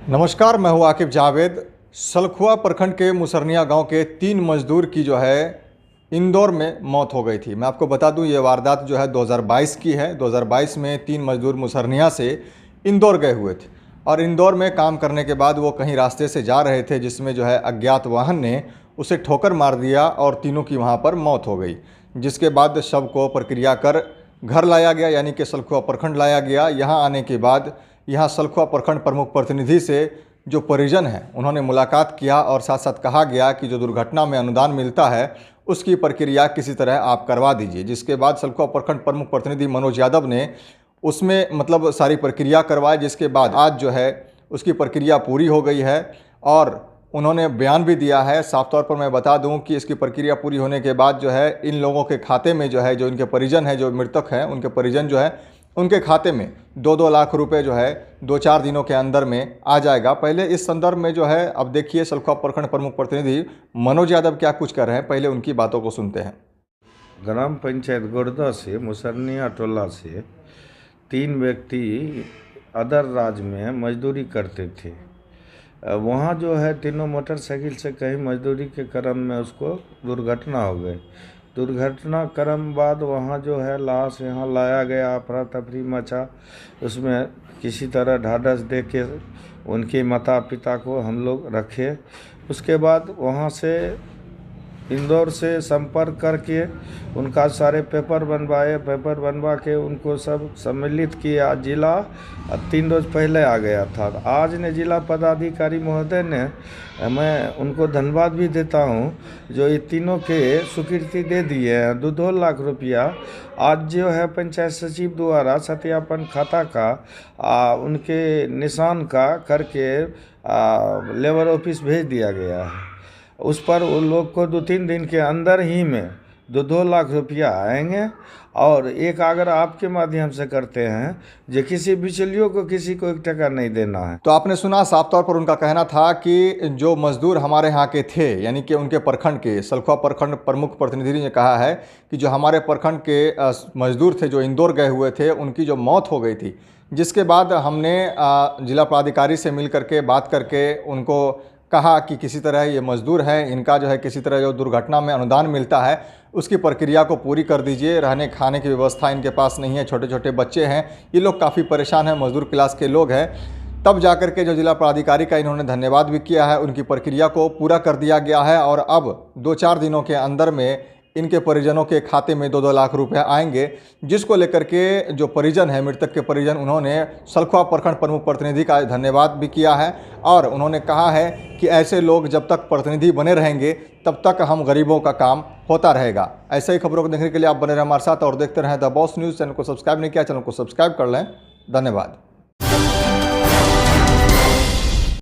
नमस्कार, मैं हूं आकिब जावेद। सलखुआ प्रखंड के मुसरनिया गांव के 3 मजदूर की जो है इंदौर में मौत हो गई थी। मैं आपको बता दूं, ये वारदात जो है 2022 की है। 2022 में 3 मजदूर मुसरनिया से इंदौर गए हुए थे और इंदौर में काम करने के बाद वो कहीं रास्ते से जा रहे थे, जिसमें जो है अज्ञात वाहन ने उसे ठोकर मार दिया और तीनों की वहाँ पर मौत हो गई। जिसके बाद शव को प्रक्रिया कर घर लाया गया, यानी कि सलखुआ प्रखंड लाया गया। यहाँ आने के बाद यहाँ सलखुआ प्रखंड प्रमुख प्रतिनिधि से जो परिजन हैं उन्होंने मुलाकात किया और साथ साथ कहा गया कि जो दुर्घटना में अनुदान मिलता है उसकी प्रक्रिया किसी तरह आप करवा दीजिए। जिसके बाद सलखुआ प्रखंड प्रमुख प्रतिनिधि मनोज यादव ने उसमें सारी प्रक्रिया करवाई, जिसके बाद आज जो है उसकी प्रक्रिया पूरी हो गई है और उन्होंने बयान भी दिया है। साफ तौर पर मैं बता दूं कि इसकी प्रक्रिया पूरी होने के बाद जो है इन लोगों के खाते में जो है, जो इनके परिजन हैं, जो मृतक हैं, उनके परिजन जो है उनके खाते में 2-2 लाख रुपए जो है 2-4 दिनों के अंदर में आ जाएगा। पहले इस संदर्भ में जो है अब देखिए सलखुआ प्रखंड प्रमुख प्रतिनिधि मनोज यादव क्या कुछ कर रहे हैं, पहले उनकी बातों को सुनते हैं। ग्राम पंचायत गोरदा से मुसरनिया टोला से 3 व्यक्ति अदर राज्य में मजदूरी करते थे। वहाँ जो है तीनों मोटरसाइकिल से कहीं मजदूरी के क्रम में उसको दुर्घटना हो गई। दुर्घटना क्रम बाद वहाँ जो है लाश यहाँ लाया गया, अफरा तफरी मचा। उसमें किसी तरह ढाढ़स दे के उनके माता पिता को हम लोग रखे। उसके बाद वहाँ से इंदौर से संपर्क करके उनका सारे पेपर बनवाए। पेपर बनवा के उनको सब सम्मिलित किया। जिला 3 रोज पहले आ गया था। आज ने जिला पदाधिकारी महोदय ने, मैं उनको धन्यवाद भी देता हूं, जो ये तीनों के स्वीकृति दे दिए हैं। 2-2 लाख रुपया आज जो है पंचायत सचिव द्वारा सत्यापन खाता का उनके निशान का करके लेबर ऑफिस भेज दिया गया है। उस पर उन लोग को 2-3 दिन के अंदर ही में 2-2 लाख रुपया आएंगे। और एक अगर आपके माध्यम से करते हैं जो किसी बिचौलियों को किसी को 1 टका नहीं देना है। तो आपने सुना, साफ तौर पर उनका कहना था कि जो मजदूर हमारे यहाँ के थे, यानी कि उनके प्रखंड के सलखुआ प्रखंड प्रमुख प्रतिनिधि ने कहा है कि जो हमारे प्रखंड के मजदूर थे जो इंदौर गए हुए थे, उनकी जो मौत हो गई थी। जिसके बाद हमने जिला पदाधिकारी से मिल करके बात करके उनको कहा कि किसी तरह ये मजदूर हैं, इनका जो है किसी तरह जो दुर्घटना में अनुदान मिलता है उसकी प्रक्रिया को पूरी कर दीजिए। रहने खाने की व्यवस्था इनके पास नहीं है, छोटे छोटे बच्चे हैं, ये लोग काफ़ी परेशान हैं, मजदूर क्लास के लोग हैं। तब जाकर के जो जिला पदाधिकारी का इन्होंने धन्यवाद भी किया है, उनकी प्रक्रिया को पूरा कर दिया गया है और अब 2-4 दिनों के अंदर में इनके परिजनों के खाते में 2-2 लाख रुपए आएंगे। जिसको लेकर के जो परिजन है, मृतक के परिजन, उन्होंने सलखुआ प्रखंड प्रमुख प्रतिनिधि का धन्यवाद भी किया है और उन्होंने कहा है कि ऐसे लोग जब तक प्रतिनिधि बने रहेंगे तब तक हम गरीबों का काम होता रहेगा। ऐसे ही खबरों को देखने के लिए आप बने रहें हमारे साथ और देखते रहें द बॉस न्यूज़। चैनल को सब्सक्राइब नहीं किया, चैनल को सब्सक्राइब कर लें। धन्यवाद।